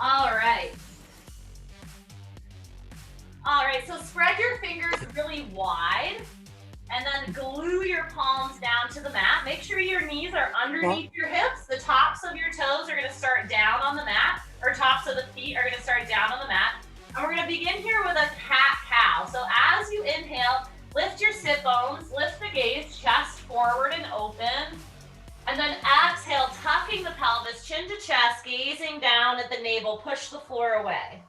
All right. All right, so spread your fingers really wide and then glue your palms down to the mat. Make sure your knees are underneath your hips. The tops of your toes are gonna start down on the mat, or tops of the feet are gonna start down on the mat. And we're gonna begin here with a cat-cow. So as you inhale, lift your sit bones, lift the gaze, chest forward and open. And then exhale, tucking the pelvis, chin to chest, gazing down at the navel, push the floor away.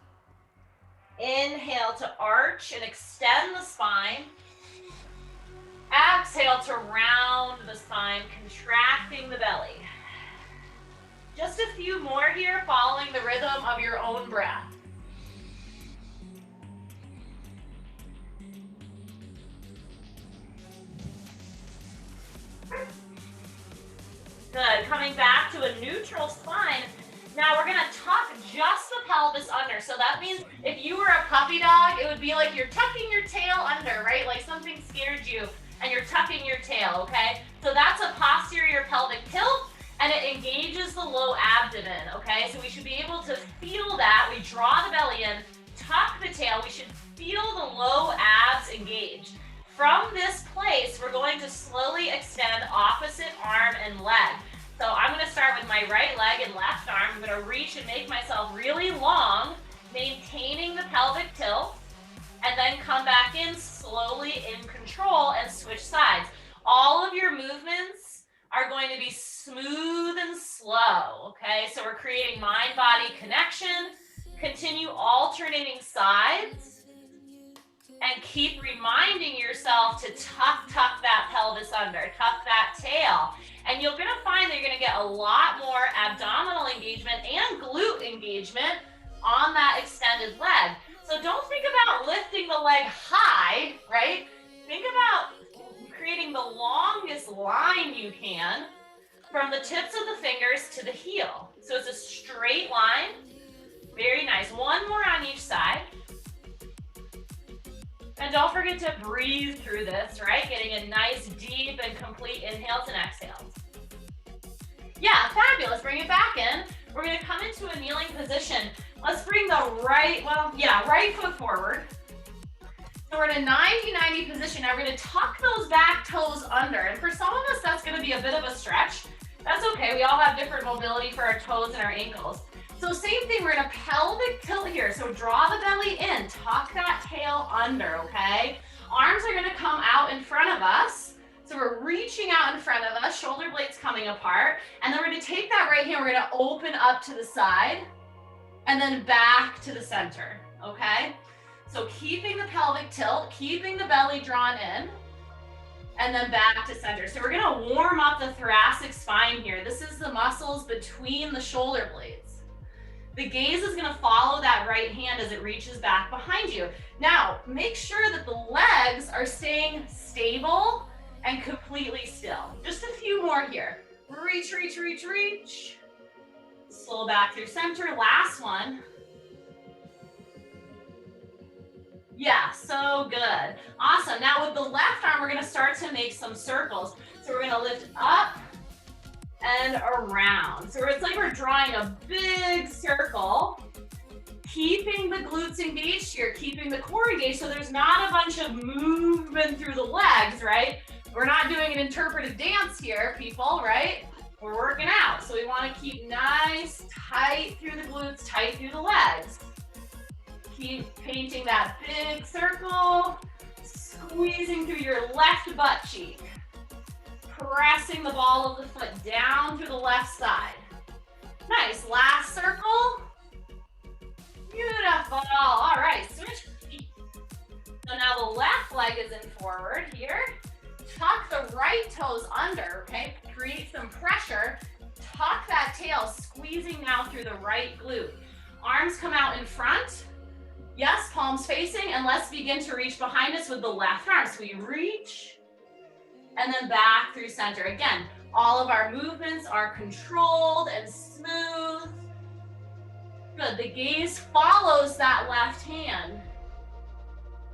Inhale to arch and extend the spine. Exhale to round the spine, contracting the belly. Just a few more here, following the rhythm of your own breath. Good, coming back to a neutral spine. Now we're gonna tuck just the pelvis under. So that means if you were a puppy dog, it would be like you're tucking your tail under, right? Like something scared you and you're tucking your tail, okay? So that's a posterior pelvic tilt and it engages the low abdomen, okay? So we should be able to feel that. We draw the belly in, tuck the tail. We should feel the low abs engage. From this place, we're going to slowly extend opposite arm and leg. So I'm gonna start with my right leg and left arm. I'm gonna reach and make myself really long, maintaining the pelvic tilt, and then come back in slowly in control and switch sides. All of your movements are going to be smooth and slow, okay? So we're creating mind-body connection, continue alternating sides, and keep reminding yourself to tuck that pelvis under, tuck that tail. And you're gonna find that you're gonna get a lot more abdominal engagement and glute engagement on that extended leg. So don't think about lifting the leg high, right? Think about creating the longest line you can from the tips of the fingers to the heel. So it's a straight line. Very nice. One more on each side. And don't forget to breathe through this, right? Getting a nice, deep, and complete inhales and exhales. Yeah, fabulous. Bring it back in. We're gonna come into a kneeling position. Let's bring the right foot forward. So we're in a 90-90 position. Now we're gonna tuck those back toes under. And for some of us, that's gonna be a bit of a stretch. That's okay. We all have different mobility for our toes and our ankles. So same thing, we're gonna pelvic tilt here. So draw the belly in, tuck that tail under, okay? Arms are gonna come out in front of us. So we're reaching out in front of us, shoulder blades coming apart. And then we're gonna take that right hand, we're gonna open up to the side and then back to the center, okay? So keeping the pelvic tilt, keeping the belly drawn in, and then back to center. So we're gonna warm up the thoracic spine here. This is the muscles between the shoulder blades. The gaze is gonna follow that right hand as it reaches back behind you. Now, make sure that the legs are staying stable and completely still. Just a few more here. Reach, reach, reach, reach. Slow back through center, last one. Yeah, so good. Awesome, now with the left arm, we're gonna start to make some circles. So we're gonna lift up and around. So it's like we're drawing a big circle, keeping the glutes engaged here, keeping the core engaged so there's not a bunch of movement through the legs, right? We're not doing an interpretive dance here, people, right? We're working out. So we want to keep nice, tight through the glutes, tight through the legs. Keep painting that big circle, squeezing through your left butt cheek. Pressing the ball of the foot down through the left side. Nice, last circle. Beautiful, all right, switch feet. So now the left leg is in forward here. Tuck the right toes under, okay? Create some pressure. Tuck that tail, squeezing now through the right glute. Arms come out in front. Yes, palms facing, and let's begin to reach behind us with the left arm. So we reach, and then back through center. Again, all of our movements are controlled and smooth. Good, the gaze follows that left hand.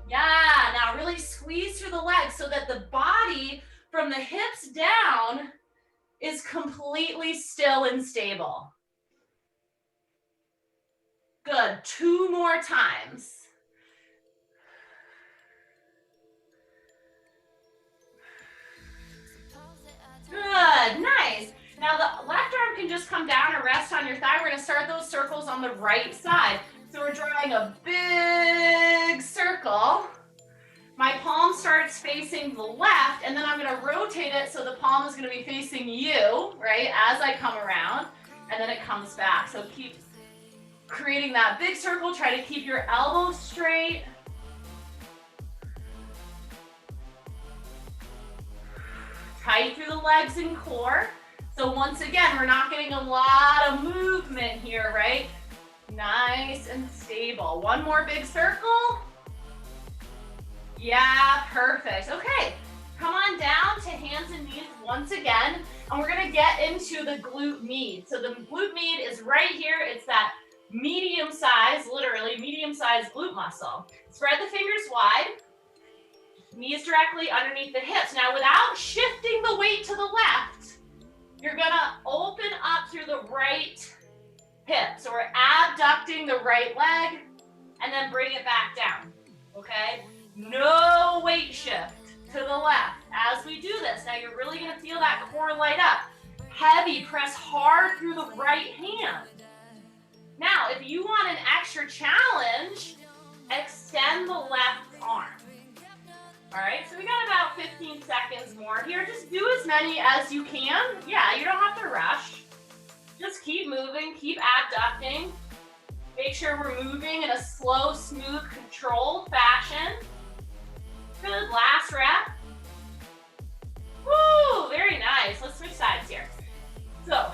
Yeah, now really squeeze through the legs so that the body from the hips down is completely still and stable. Good, 2 more times. Good, nice. Now the left arm can just come down and rest on your thigh. We're gonna start those circles on the right side. So we're drawing a big circle. My palm starts facing the left, and then I'm gonna rotate it so the palm is gonna be facing you, right, as I come around, and then it comes back. So keep creating that big circle. Try to keep your elbows straight. Tight through the legs and core. So once again, we're not getting a lot of movement here, right? Nice and stable. One more big circle. Yeah, perfect. Okay, come on down to hands and knees once again, and we're gonna get into the glute med. So the glute med is right here. It's that medium size, literally medium size glute muscle. Spread the fingers wide. Knees directly underneath the hips. Now, without shifting the weight to the left, you're gonna open up through the right hip. So we're abducting the right leg and then bring it back down, okay? No weight shift to the left as we do this. Now, you're really gonna feel that core light up. Heavy, press hard through the right hand. Now, if you want an extra challenge, extend the left arm. All right, so we got about 15 seconds more here. Just do as many as you can. Yeah, you don't have to rush. Just keep moving, keep abducting. Make sure we're moving in a slow, smooth, controlled fashion. Good, last rep. Woo, very nice. Let's switch sides here. So,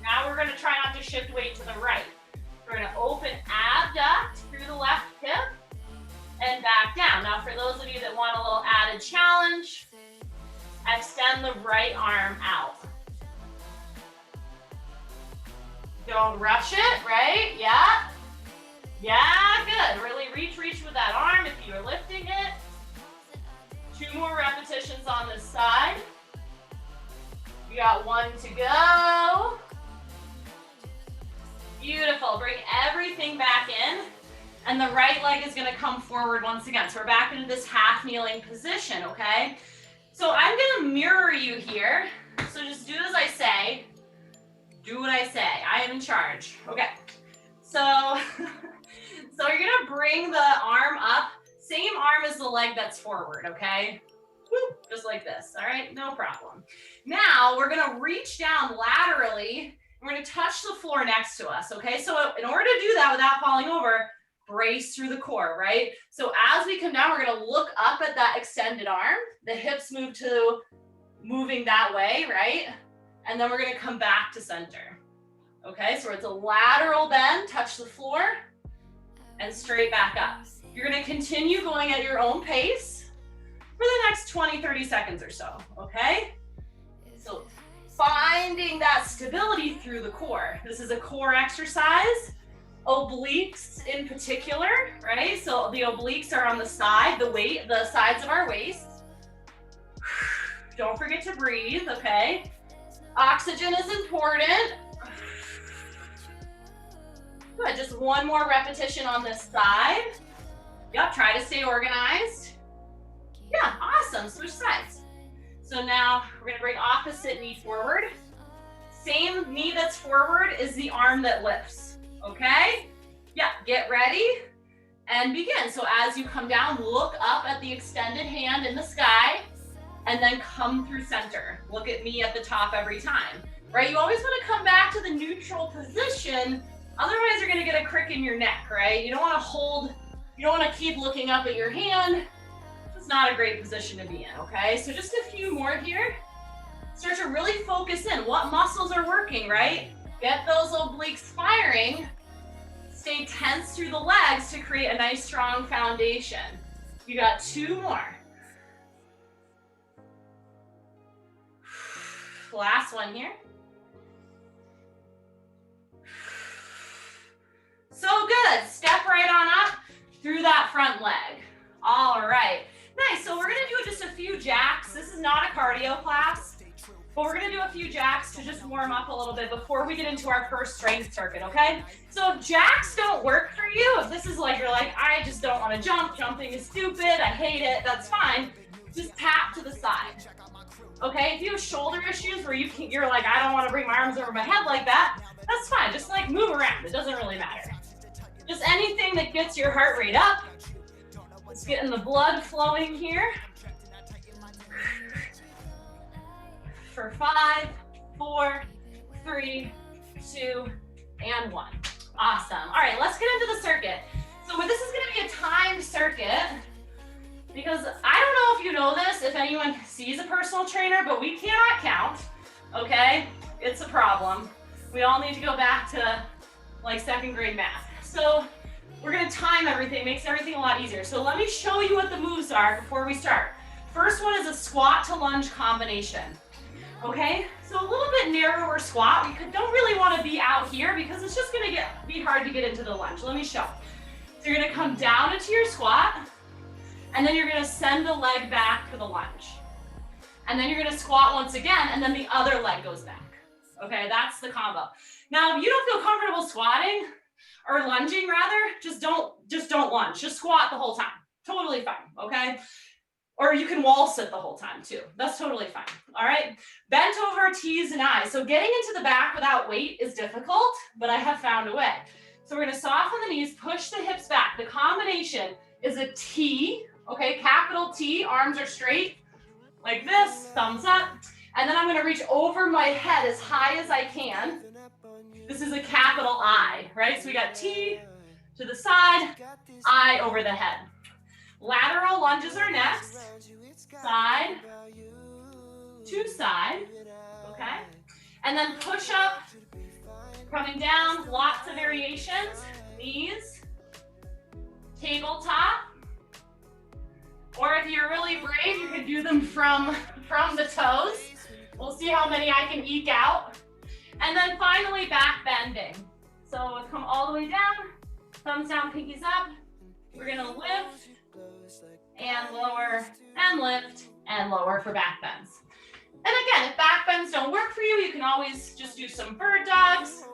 now we're gonna try not to shift weight to the right. We're gonna open, abduct through the left hip, and back down. Now, for those of you that want a little added challenge, extend the right arm out. Don't rush it, right? Yeah. Yeah, good. Really reach with that arm if you're lifting it. 2 more repetitions on this side. You got 1 to go. Beautiful. Bring everything back in. And the right leg is gonna come forward once again. So we're back into this half kneeling position, okay? So I'm gonna mirror you here. So just do as I say. Do what I say. I am in charge. Okay. So, so you're gonna bring the arm up. Same arm as the leg that's forward, okay? Woo, just like this, all right? No problem. Now we're gonna reach down laterally. We're gonna touch the floor next to us, okay? So in order to do that without falling over, brace through the core, right? So as we come down, we're gonna look up at that extended arm. The hips move to moving that way, right? And then we're gonna come back to center. Okay, so it's a lateral bend, touch the floor, and straight back up. You're gonna continue going at your own pace for the next 20, 30 seconds or so, okay? So finding that stability through the core. This is a core exercise. Obliques in particular, right? So the obliques are on the side, the sides of our waist. Don't forget to breathe, okay? Oxygen is important. Good, just 1 more repetition on this side. Yep, try to stay organized. Yeah, awesome, switch sides. So now we're gonna bring opposite knee forward. Same knee that's forward is the arm that lifts. Okay? Yeah, get ready and begin. So as you come down, look up at the extended hand in the sky and then come through center. Look at me at the top every time, right? You always want to come back to the neutral position. Otherwise, you're going to get a crick in your neck, right? You don't want to hold, you don't want to keep looking up at your hand. It's not a great position to be in, okay? So just a few more here. Start to really focus in. What muscles are working, right? Get those obliques firing. Stay tense through the legs to create a nice strong foundation. You got 2 more. Last one here. So good. Step right on up through that front leg. All right. Nice. So we're going to do just a few jacks. This is not a cardio class. But we're gonna do a few jacks to just warm up a little bit before we get into our first strength circuit, okay? So if jacks don't work for you, if this is like, you're like, I just don't wanna jump, jumping is stupid, I hate it, that's fine. Just tap to the side, okay? If you have shoulder issues where you're like, I don't wanna bring my arms over my head like that, that's fine, just like move around, it doesn't really matter. Just anything that gets your heart rate up. Let's get in the blood flowing here. For 5, 4, 3, 2, and 1. Awesome. All right, let's get into the circuit. So this is gonna be a timed circuit because I don't know if you know this, if anyone sees a personal trainer, but we cannot count, okay? It's a problem. We all need to go back to like 2nd grade math. So we're gonna time everything, makes everything a lot easier. So let me show you what the moves are before we start. First one is a squat to lunge combination. Okay, so a little bit narrower squat. We don't really want to be out here because it's just going to be hard to get into the lunge. Let me show. So you're going to come down into your squat, and then you're going to send the leg back for the lunge. And then you're going to squat once again, and then the other leg goes back. Okay, that's the combo. Now, if you don't feel comfortable squatting, or lunging rather, just don't lunge. Just squat the whole time. Totally fine, okay? Or you can wall sit the whole time too. That's totally fine. All right. Bent over, T's and I's. So getting into the back without weight is difficult, but I have found a way. So we're going to soften the knees, push the hips back. The combination is a T, okay, capital T, arms are straight like this, thumbs up. And then I'm going to reach over my head as high as I can. This is a capital I, right? So we got T to the side, I over the head. Lateral lunges are next. Side to side, okay? And then push up, coming down, lots of variations. Knees, tabletop. Or if you're really brave, you can do them from the toes. We'll see how many I can eke out. And then finally, back bending. So we'll come all the way down, thumbs down, pinkies up. We're gonna lift and lower and lift and lower for back bends. And again, if back bends don't work for you, you can always just do some bird dogs,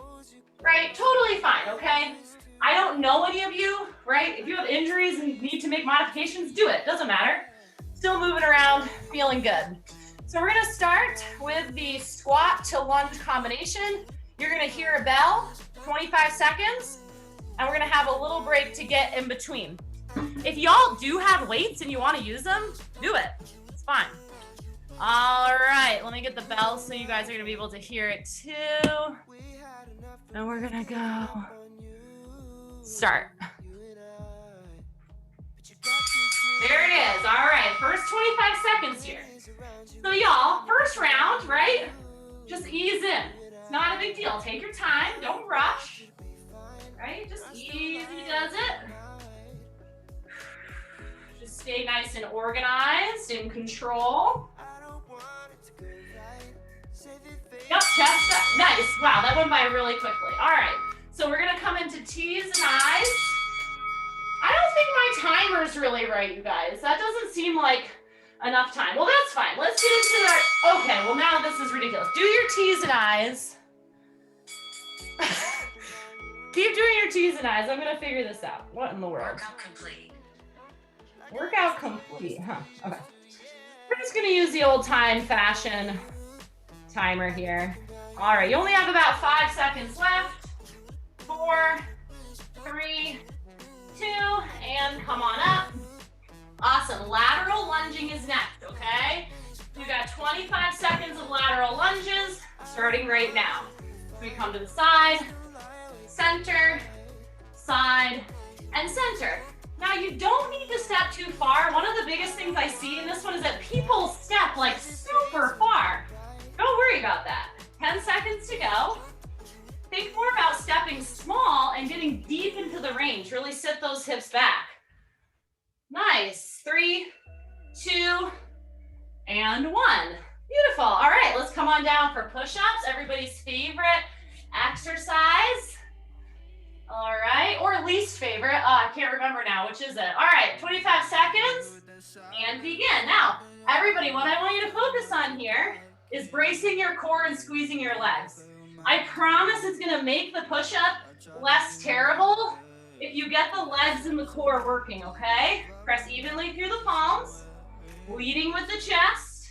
right? Totally fine, okay? I don't know any of you, right? If you have injuries and need to make modifications, do it, doesn't matter. Still moving around, feeling good. So we're gonna start with the squat to lunge combination. You're gonna hear a bell, 25 seconds, and we're gonna have a little break to get in between. If y'all do have weights and you want to use them, do it. It's fine. All right, let me get the bell so you guys are going to be able to hear it too. And we're going to go start. There it is. All right, first 25 seconds here. So y'all, first round, right? Just ease in. It's not a big deal. Take your time. Don't rush. Right? Just easy does it. Stay nice and organized, in control. Yep, chest up. Nice. Wow, that went by really quickly. All right, so we're gonna come into T's and I's. I don't think my timer's really right, you guys. That doesn't seem like enough time. Well, that's fine. Let's get into our, okay, well now this is ridiculous. Do your T's and I's. Keep doing your T's and I's. I'm gonna figure this out. What in the world? Workout complete. Workout complete, huh? Okay. We're just gonna use the old time fashion timer here. All right, you only have about 5 seconds left. 4, 3, 2, and come on up. Awesome, lateral lunging is next, okay? We've got 25 seconds of lateral lunges starting right now. We come to the side, center, side, and center. Now you don't need to step too far. One of the biggest things I see in this one is that people step like super far. Don't worry about that. 10 seconds to go. Think more about stepping small and getting deep into the range. Really sit those hips back. Nice. 3, 2, and 1. Beautiful. All right, let's come on down for push-ups. Everybody's favorite exercise. All right, or least favorite. I can't remember now, which is it? All right, 25 seconds and begin. Now, everybody, what I want you to focus on here is bracing your core and squeezing your legs. I promise it's gonna make the push-up less terrible if you get the legs and the core working, okay? Press evenly through the palms, leading with the chest.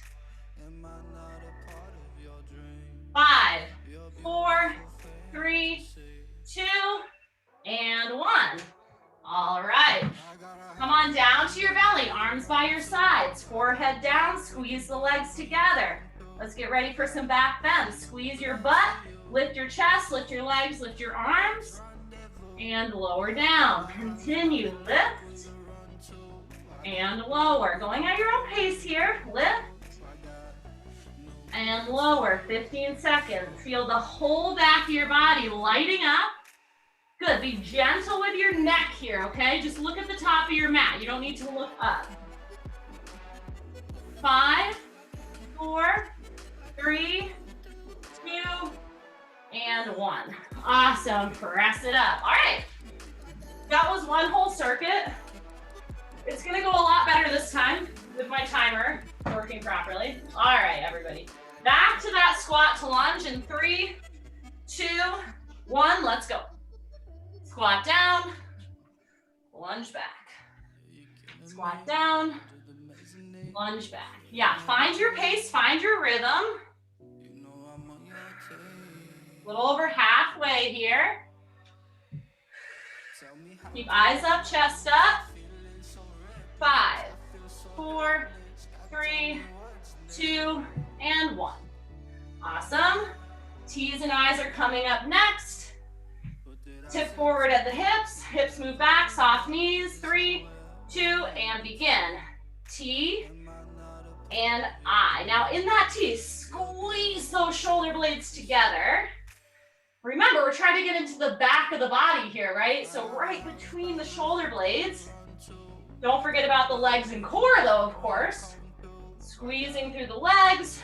5, 4, 3, 2, and 1. All right. Come on down to your belly, arms by your sides, forehead down, squeeze the legs together. Let's get ready for some back bends. Squeeze your butt, lift your chest, lift your legs, lift your arms, and lower down. Continue, lift, and lower. Going at your own pace here, lift, and lower, 15 seconds. Feel the whole back of your body lighting up. Good, be gentle with your neck here, okay? Just look at the top of your mat. You don't need to look up. 5, 4, 3, 2, and 1. Awesome, press it up. All right, that was one whole circuit. It's gonna go a lot better this time with my timer working properly. All right, everybody. Back to that squat to lunge in 3, 2, 1, let's go. Squat down, lunge back. Squat down, lunge back. Yeah, find your pace, find your rhythm. A little over halfway here. Keep eyes up, chest up. 5, 4, 3, 2, and 1. Awesome. T's and I's are coming up next. Tip forward at the hips, hips move back, soft knees, 3, 2, and begin. T and I. Now in that T, squeeze those shoulder blades together. Remember, we're trying to get into the back of the body here, right? So right between the shoulder blades. Don't forget about the legs and core though, of course. Squeezing through the legs.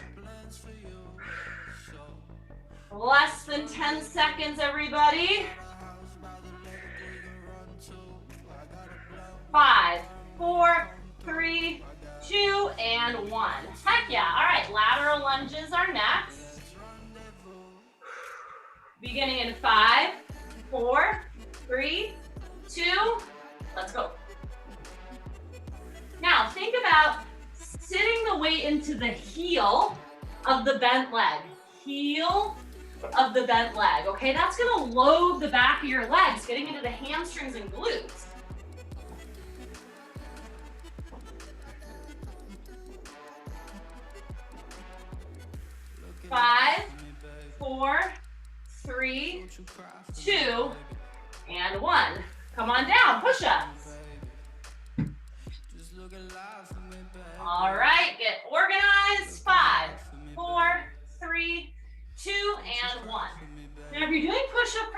Less than 10 seconds, everybody. 5, 4, 3, 2, and 1. Heck yeah. All right, lateral lunges are next. Beginning in 5, 4, 3, 2, let's go. Now think about sitting the weight into the heel of the bent leg. Heel of the bent leg, okay? That's gonna load the back of your legs, getting into the hamstrings and glutes. Five, 4, 3, 2, and 1. Come on down, push-ups. All right, get organized. 5, 4, 3, 2, and 1. Now, if you're doing push-up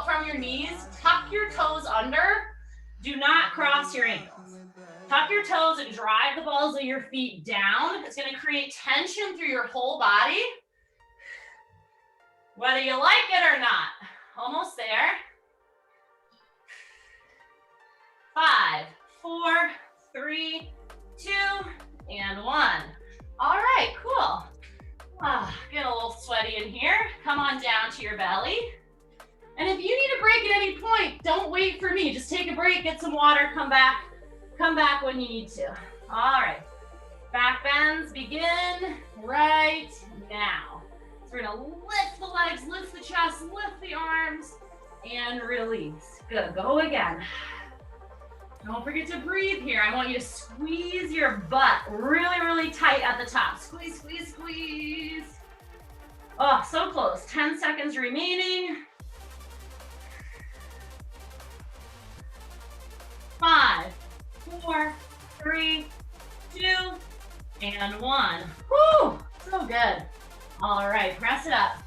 from your knees, tuck your toes under. Do not cross your ankles. Tuck your toes and drive the balls of your feet down. It's going to create tension through your whole body, whether you like it or not. Almost there. 5, 4, 3, 2, and 1. All right, cool. Get a little sweaty in here. Come on down to your belly. And if you need a break at any point, don't wait for me. Just take a break, get some water, come back when you need to. All right, back bends begin right now. So we're gonna lift the legs, lift the chest, lift the arms, and release. Good, go again. Don't forget to breathe here. I want you to squeeze your butt really, really tight at the top. Squeeze, squeeze, squeeze. Oh, so close. 10 seconds remaining. 5, 4, 3, 2, and 1. Whew, so good. All right, press it up.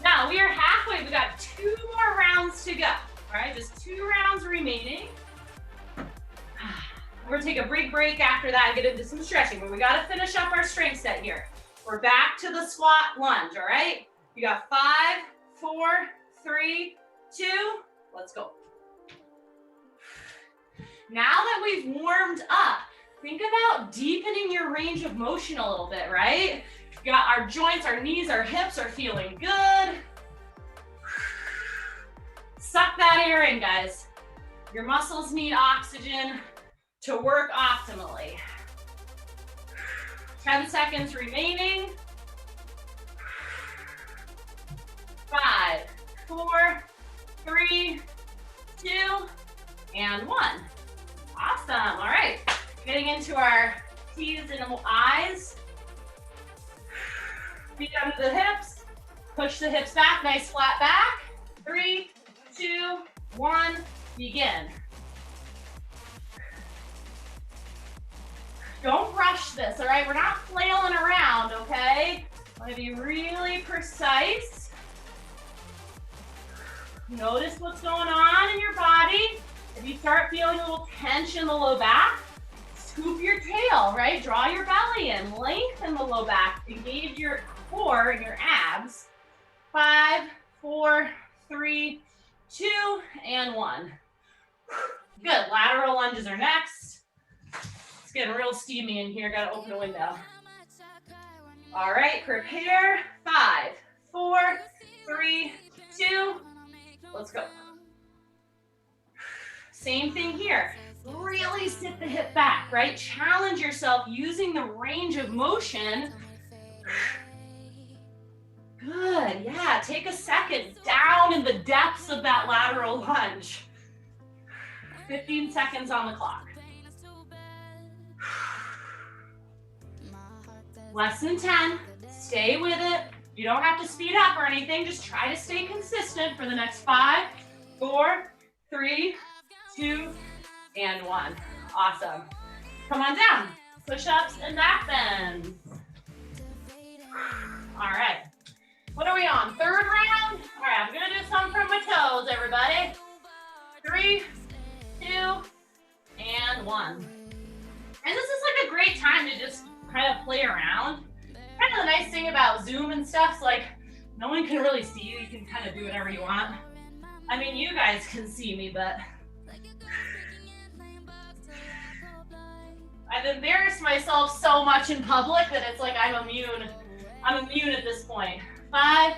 Now we are halfway. We got 2 more rounds to go. All right, just 2 rounds remaining. We're gonna take a big break after that and get into some stretching, but we gotta finish up our strength set here. We're back to the squat lunge, all right? You got 5, 4, 3, 2, let's go. Now that we've warmed up, think about deepening your range of motion a little bit, right? got our joints, our knees, our hips are feeling good. Suck that air in, guys. Your muscles need oxygen to work optimally. 10 seconds remaining. 5, 4, 3, 2, and 1. Awesome. All right. Getting into our T's and I's. Feet under the hips. Push the hips back. Nice flat back. 3, 2, 1. Begin. Don't rush this, all right? We're not flailing around, okay? I want to be really precise. Notice what's going on in your body. If you start feeling a little tension in the low back, scoop your tail, right? Draw your belly in, lengthen the low back, engage your core and your abs. 5, 4, 3, 2, and 1. Good, lateral lunges are next. It's getting real steamy in here, gotta open a window. All right, prepare. 5, 4, 3, 2, let's go. Same thing here. Really sit the hip back, right? Challenge yourself using the range of motion. Good, yeah, take a second down in the depths of that lateral lunge. 15 seconds on the clock. Less than 10, stay with it. You don't have to speed up or anything, just try to stay consistent for the next 5, 4, 3, 2, and 1. Awesome. Come on down. Push-ups and back bends. All right. What are we on? Third round? All right, I'm gonna do some from my toes, everybody. 3, 2, and 1. And this is like a great time to just kind of play around. Kind of the nice thing about Zoom and stuff is like, no one can really see you. You can kind of do whatever you want. I mean, you guys can see me, but I've embarrassed myself so much in public that it's like I'm immune. I'm immune at this point. 5,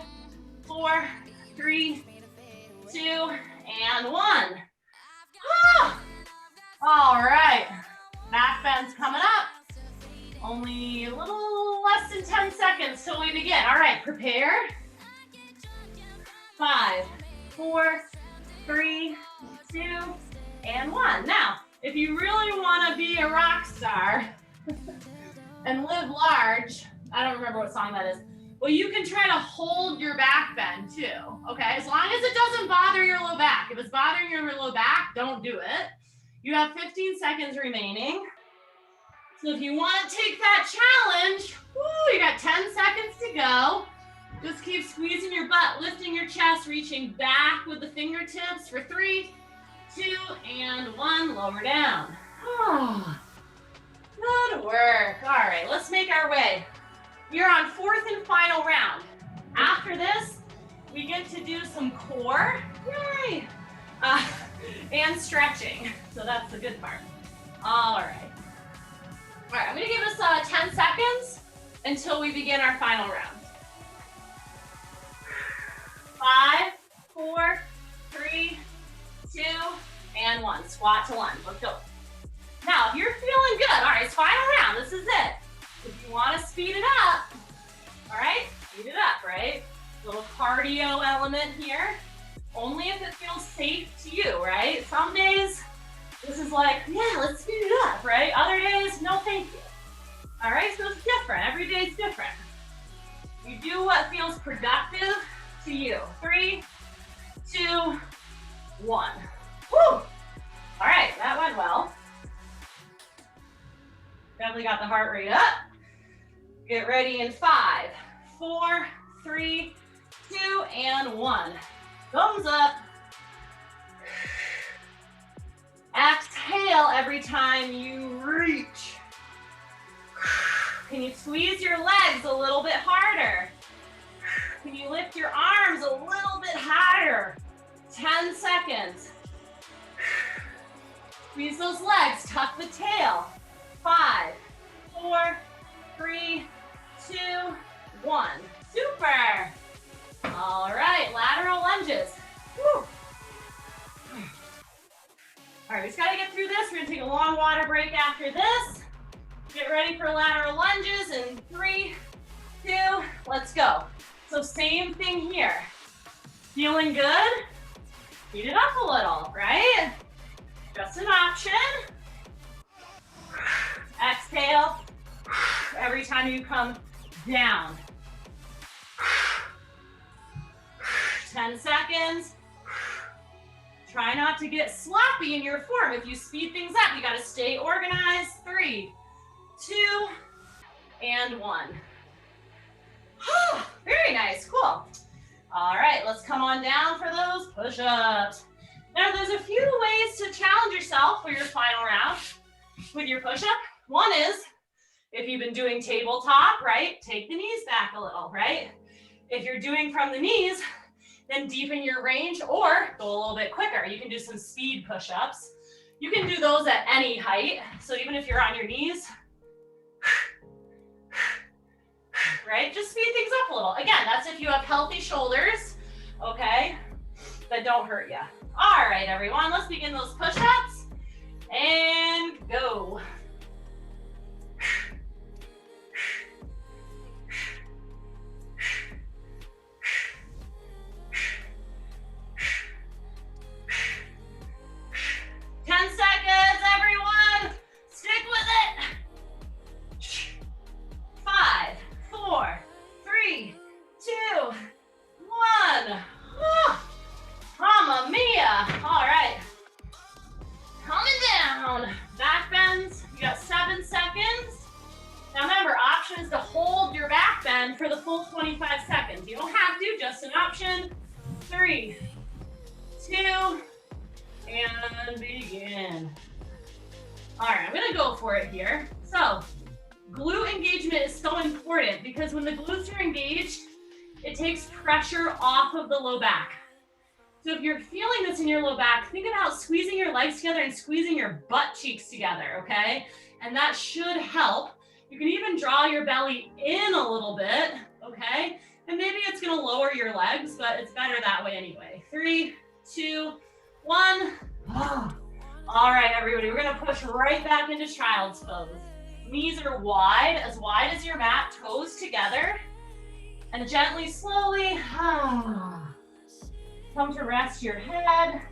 4, 3, 2, and 1. Ah! All right, back bends coming up. Only a little less than 10 seconds till we begin. All right, prepare. 5, 4, 3, 2, and 1. Now, if you really want to be a rock star and live large, I don't remember what song that is. Well, you can try to hold your back bend too, okay? As long as it doesn't bother your low back. If it's bothering your low back, don't do it. You have 15 seconds remaining. So if you want to take that challenge, you got 10 seconds to go. Just keep squeezing your butt, lifting your chest, reaching back with the fingertips for 3, 2, and 1. Lower down. Good work. All right, let's make our way. We're on 4th and final round. After this, we get to do some core, yay, and stretching. So that's the good part. All right. All right, I'm gonna give us 10 seconds until we begin our final round. 5, 4, 3, 2, and 1. Squat to lunge. Let's go. Now, if you're feeling good, all right, it's final round. This is it. If you want to speed it up, all right, speed it up, right? Little cardio element here. Only if it feels safe to you, right? Some days, this is like, yeah, let's speed it up, right? Other days, no thank you. All right, so it's different. Every day is different. You do what feels productive to you. 3, 2, 1. Woo! All right, that went well. Definitely got the heart rate up. Get ready in 5, 4, 3, 2, and 1. Thumbs up. Exhale every time you reach. Can you squeeze your legs a little bit harder? Can you lift your arms a little bit higher? 10 seconds. Squeeze those legs, tuck the tail. 5, 4, 3, 2, 1. Super. All right, lateral lunges. Woo. All right, we just gotta get through this. We're gonna take a long water break after this. Get ready for lateral lunges in 3, 2, let's go. So same thing here. Feeling good? Heat it up a little, right? Just an option. Exhale every time you come down. 10 seconds. Try not to get sloppy in your form. If you speed things up, you gotta stay organized. 3, 2, and 1. Very nice, cool. All right, let's come on down for those push-ups. Now, there's a few ways to challenge yourself for your final round with your push-up. One is, if you've been doing tabletop, right, take the knees back a little, right? If you're doing from the knees, then deepen your range or go a little bit quicker. You can do some speed push-ups. You can do those at any height. So even if you're on your knees, right, just speed things up a little. Again, that's if you have healthy shoulders, okay, that don't hurt you. All right, everyone, let's begin those push-ups and go. For the full 25 seconds. You don't have to, just an option. 3, 2, and begin. All right, I'm gonna go for it here. So, glute engagement is so important because when the glutes are engaged, it takes pressure off of the low back. So if you're feeling this in your low back, think about squeezing your legs together and squeezing your butt cheeks together, okay? And that should help. You can even draw your belly in a little bit, okay? And maybe it's gonna lower your legs, but it's better that way anyway. 3, 2, 1. All right, everybody, we're gonna push right back into child's pose. Knees are wide as your mat, toes together. And gently, slowly, come to rest your head.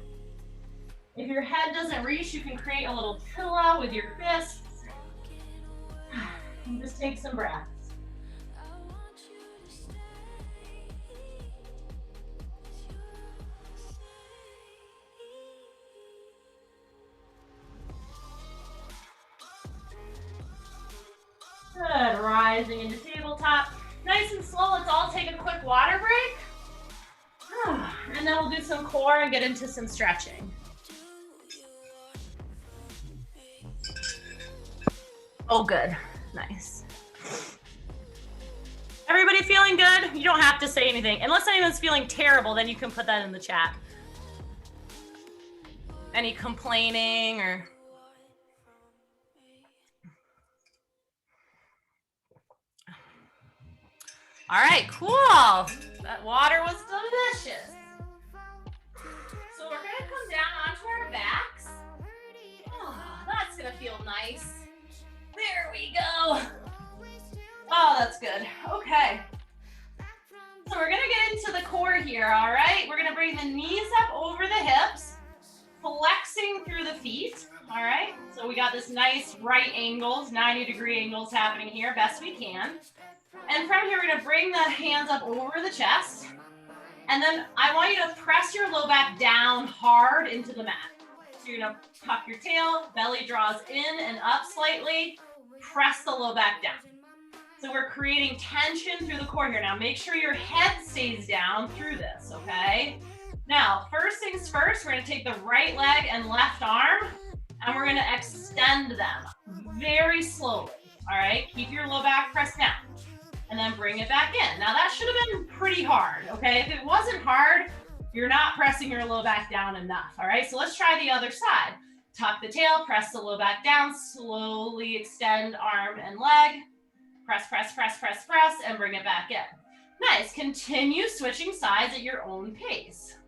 If your head doesn't reach, you can create a little pillow with your fists. And just take some breaths. Good, rising into tabletop. Nice and slow, let's all take a quick water break. And then we'll do some core and get into some stretching. Oh, good. Nice. Everybody feeling good? You don't have to say anything. Unless anyone's feeling terrible, then you can put that in the chat. Any complaining or... All right, cool. That water was delicious. So we're gonna come down onto our backs. Oh, that's gonna feel nice. There we go. Oh, that's good. Okay. So we're gonna get into the core here, all right? We're gonna bring the knees up over the hips, flexing through the feet, all right? So we got this nice right angles, 90-degree angles happening here, best we can. And from here, we're gonna bring the hands up over the chest. And then I want you to press your low back down hard into the mat. So you're gonna tuck your tail, belly draws in and up slightly, press the low back down. So we're creating tension through the core here. Now make sure your head stays down through this, okay? Now, first things first, we're gonna take the right leg and left arm, and we're gonna extend them very slowly, all right? Keep your low back pressed down. And then bring it back in. Now that should have been pretty hard, okay? If it wasn't hard, you're not pressing your low back down enough, all right? So let's try the other side. Tuck the tail, press the low back down, slowly extend arm and leg, Press, press, press, press, press, and bring it back in. Nice. Continue switching sides at your own pace.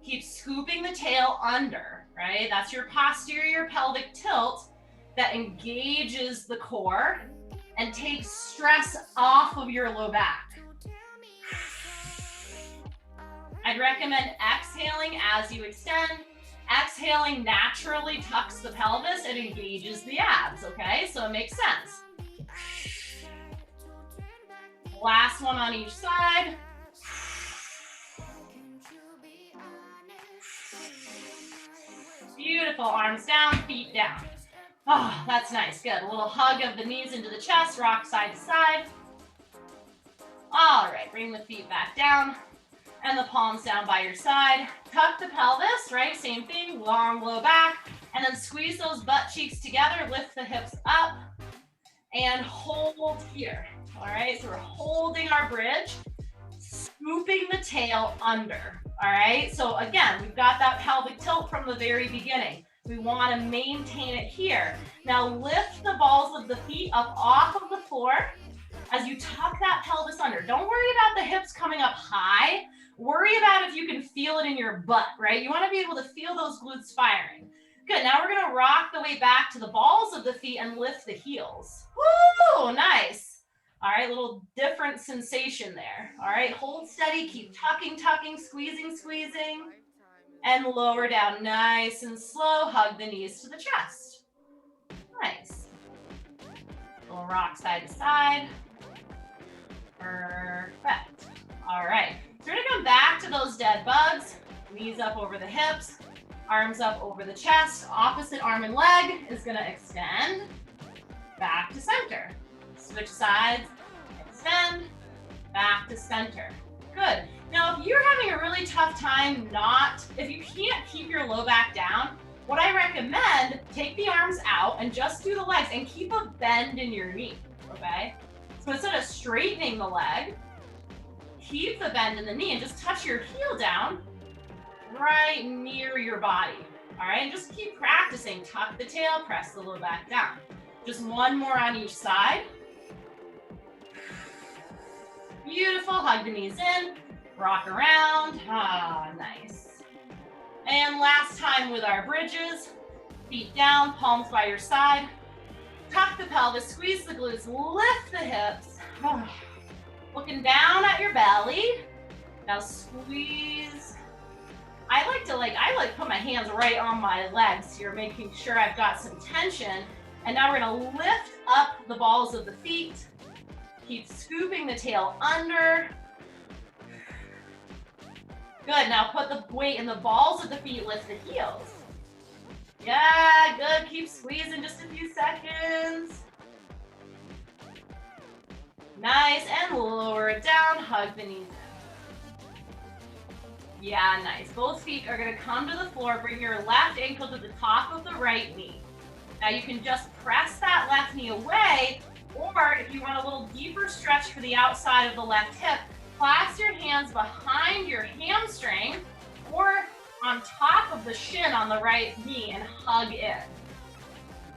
Keep scooping the tail under, right? That's your posterior pelvic tilt that engages the core and takes stress off of your low back. I'd recommend exhaling as you extend. Exhaling naturally tucks the pelvis and engages the abs, okay? So it makes sense. Last one on each side. Beautiful. Arms down, feet down. Oh, that's nice. Good. A little hug of the knees into the chest, rock side to side. All right, bring the feet back down and the palms down by your side. Tuck the pelvis, right? Same thing, long low back. And then squeeze those butt cheeks together, lift the hips up and hold here. All right, so we're holding our bridge, scooping the tail under. All right, so again, we've got that pelvic tilt from the very beginning. We want to maintain it here. Now lift the balls of the feet up off of the floor as you tuck that pelvis under. Don't worry about the hips coming up high. Worry about if you can feel it in your butt, right? You want to be able to feel those glutes firing. Good, now we're gonna rock the way back to the balls of the feet and lift the heels. Woo, nice. All right, little different sensation there. All right, hold steady, keep tucking, tucking, squeezing, squeezing, and lower down nice and slow. Hug the knees to the chest. Nice. Little rock side to side. Perfect. All right, so we're gonna come back to those dead bugs. Knees up over the hips. Arms up over the chest. Opposite arm and leg is going to extend. Back to center. Switch sides. Extend. Back to center. Good. Now, if you're having a really tough time if you can't keep your low back down, what I recommend, take the arms out and just do the legs and keep a bend in your knee, okay? So instead of straightening the leg, keep the bend in the knee and just touch your heel down right near your body. All right, and just keep practicing. Tuck the tail, press the low back down. Just one more on each side. Beautiful. Hug the knees in, rock around. Ah, nice. And last time with our bridges. Feet down, palms by your side. Tuck the pelvis, squeeze the glutes, lift the hips. Looking down at your belly. Now squeeze. I like put my hands right on my legs here, making sure I've got some tension. And now we're gonna lift up the balls of the feet. Keep scooping the tail under. Good, now put the weight in the balls of the feet, lift the heels. Yeah, good, keep squeezing just a few seconds. Nice, and lower it down, hug the knees in. Yeah, nice. Both feet are gonna come to the floor. Bring your left ankle to the top of the right knee. Now you can just press that left knee away, or if you want a little deeper stretch for the outside of the left hip, clasp your hands behind your hamstring or on top of the shin on the right knee and hug in.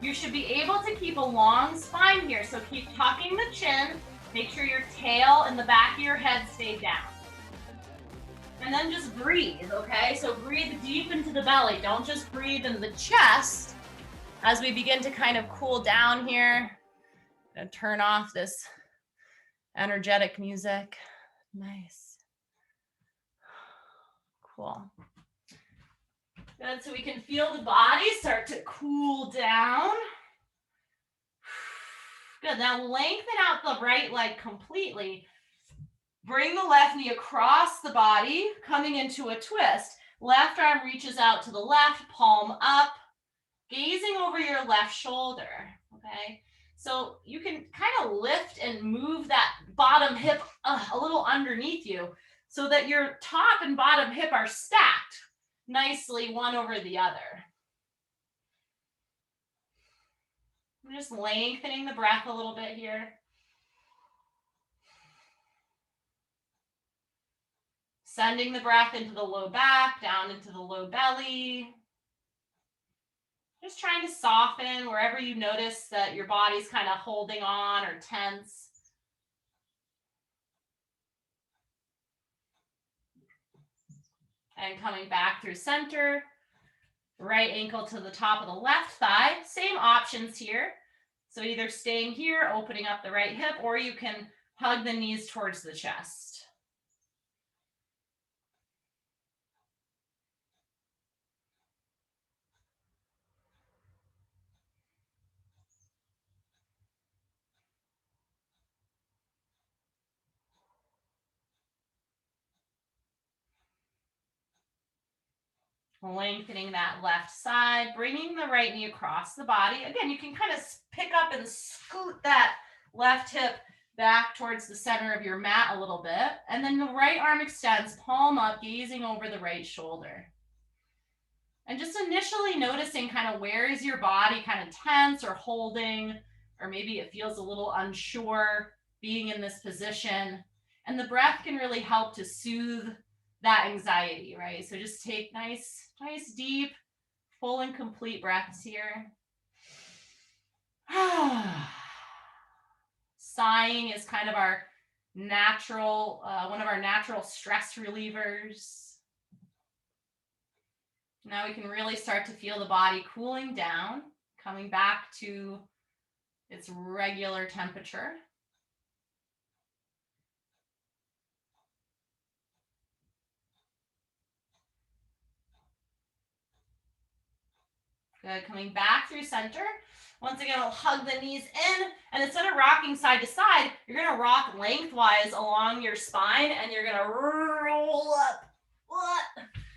You should be able to keep a long spine here, so keep tucking the chin. Make sure your tail and the back of your head stay down. And then just breathe, okay? So breathe deep into the belly. Don't just breathe in the chest as we begin to kind of cool down here. I'm gonna turn off this energetic music. Nice. Cool. Good, so we can feel the body start to cool down. Good, now lengthen out the right leg completely. Bring the left knee across the body, coming into a twist. Left arm reaches out to the left, palm up, gazing over your left shoulder, okay? So you can kind of lift and move that bottom hip a little underneath you so that your top and bottom hip are stacked nicely one over the other. I'm just lengthening the breath a little bit here. Sending the breath into the low back, down into the low belly. Just trying to soften wherever you notice that your body's kind of holding on or tense. And coming back through center, right ankle to the top of the left thigh. Same options here. So either staying here, opening up the right hip, or you can hug the knees towards the chest. Lengthening that left side, bringing the right knee across the body. Again, you can kind of pick up and scoot that left hip back towards the center of your mat a little bit. And then the right arm extends, palm up, gazing over the right shoulder. And just initially noticing kind of where is your body kind of tense or holding, or maybe it feels a little unsure being in this position. And the breath can really help to soothe that anxiety, right? So just take nice, deep, full and complete breaths here. Sighing is kind of our natural, one of our natural stress relievers. Now we can really start to feel the body cooling down, coming back to its regular temperature. Good, coming back through center. Once again, we'll hug the knees in, and instead of rocking side to side, you're gonna rock lengthwise along your spine, and you're gonna roll up.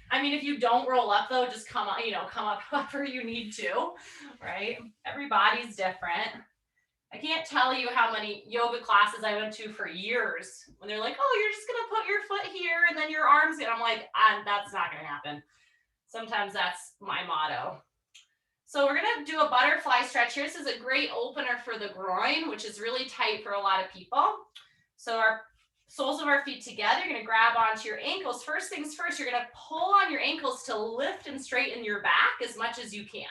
I mean, if you don't roll up though, just come up, come up wherever you need to, right? Everybody's different. I can't tell you how many yoga classes I went to for years when they're like, oh, you're just gonna put your foot here and then your arms, and I'm like, that's not gonna happen. Sometimes that's my motto. So we're gonna do a butterfly stretch here. This is a great opener for the groin, which is really tight for a lot of people. So our soles of our feet together, you're gonna grab onto your ankles. First things first, you're gonna pull on your ankles to lift and straighten your back as much as you can,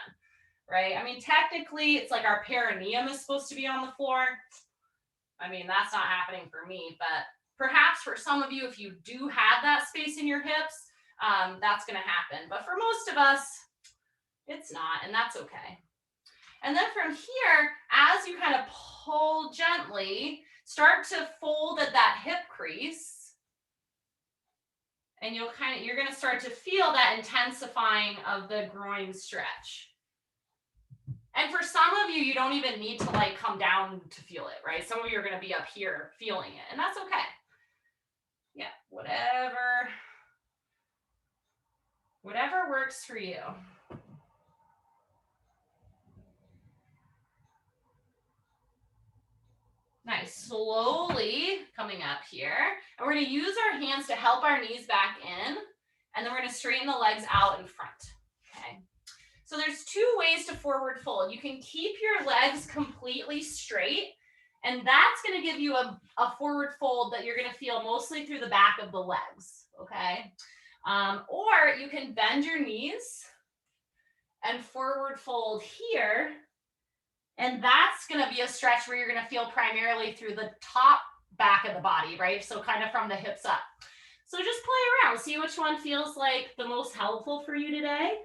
right? I mean, technically it's like our perineum is supposed to be on the floor. I mean, that's not happening for me, but perhaps for some of you, if you do have that space in your hips, that's gonna happen. But for most of us, it's not, and that's okay. And then from here, as you kind of pull gently, start to fold at that hip crease. And you're going to start to feel that intensifying of the groin stretch. And for some of you, you don't even need to like come down to feel it, right? Some of you are going to be up here feeling it, and that's okay. Yeah, whatever works for you. Nice, slowly coming up here. And we're gonna use our hands to help our knees back in, and then we're gonna straighten the legs out in front, okay? So there's two ways to forward fold. You can keep your legs completely straight, and that's gonna give you a forward fold that you're gonna feel mostly through the back of the legs, okay? Or you can bend your knees and forward fold here. And that's going to be a stretch where you're going to feel primarily through the top back of the body, right? So kind of from the hips up. So just play around. See which one feels like the most helpful for you today.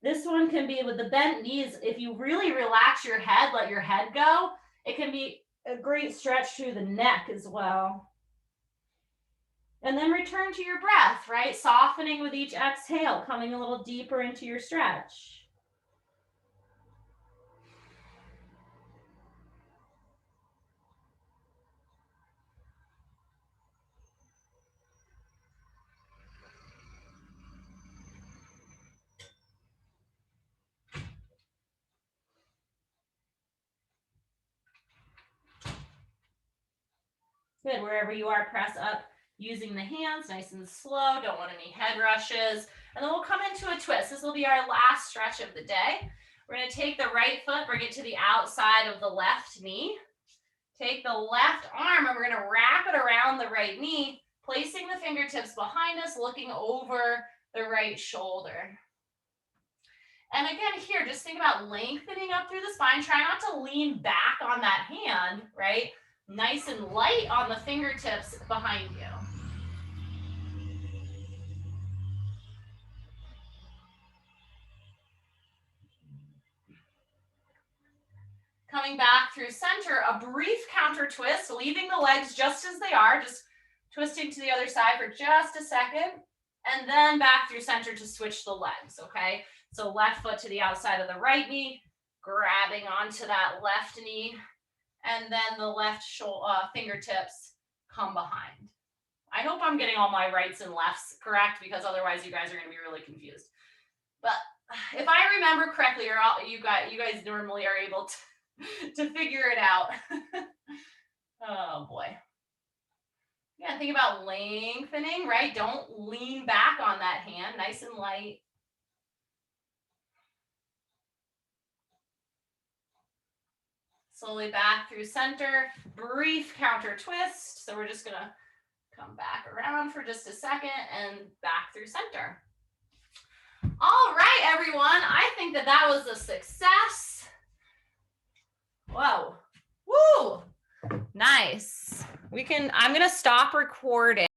This one can be with the bent knees. If you really relax your head, let your head go, it can be a great stretch through the neck as well. And then return to your breath, right? Softening with each exhale, coming a little deeper into your stretch. Good, wherever you are, press up using the hands, nice and slow, don't want any head rushes. And then we'll come into a twist. This will be our last stretch of the day. We're gonna take the right foot, bring it to the outside of the left knee. Take the left arm and we're gonna wrap it around the right knee, placing the fingertips behind us, looking over the right shoulder. And again, here, just think about lengthening up through the spine. Try not to lean back on that hand, right? Nice and light on the fingertips behind you. coming back through center, a brief counter twist, leaving the legs just as they are, just twisting to the other side for just a second, and then back through center to switch the legs, okay? So left foot to the outside of the right knee, grabbing onto that left knee, and then the left fingertips come behind. I hope I'm getting all my rights and lefts correct, because otherwise you guys are going to be really confused. But if I remember correctly, or you guys normally are able to figure it out. Oh boy. Yeah, think about lengthening, right? Don't lean back on that hand, nice and light. Slowly back through center, brief counter twist. So we're just gonna come back around for just a second and back through center. All right, everyone, I think that was a success. Whoa, woo, nice. I'm gonna stop recording.